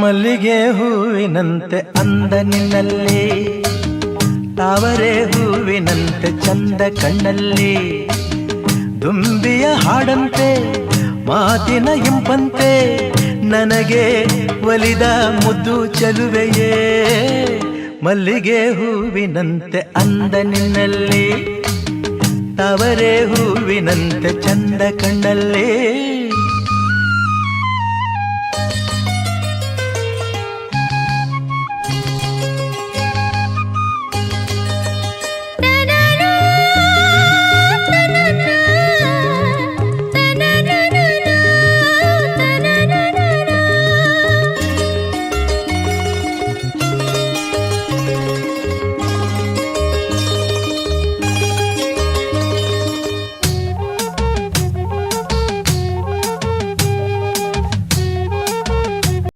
ಮಲ್ಲಿಗೆ ಹೂವಿನಂತೆ ಅಂದ ನಿನ್ನಲ್ಲಿ, ತಾವರೆ ಹೂವಿನಂತೆ ಚಂದ ಕಣ್ಣಲ್ಲಿ, ದುಂಬಿಯ ಹಾಡಂತೆ ಮಾತಿನ ಇಂಪಂತೆ ನನಗೆ ಒಲಿದ ಮುದ್ದು ಚೆಲುವೆಯೇ. ಮಲ್ಲಿಗೆ ಹೂವಿನಂತೆ ಅಂದ ನಿನ್ನಲ್ಲಿ, ತಾವರೆ ಹೂವಿನಂತೆ ಚಂದ ಕಣ್ಣಲ್ಲಿ.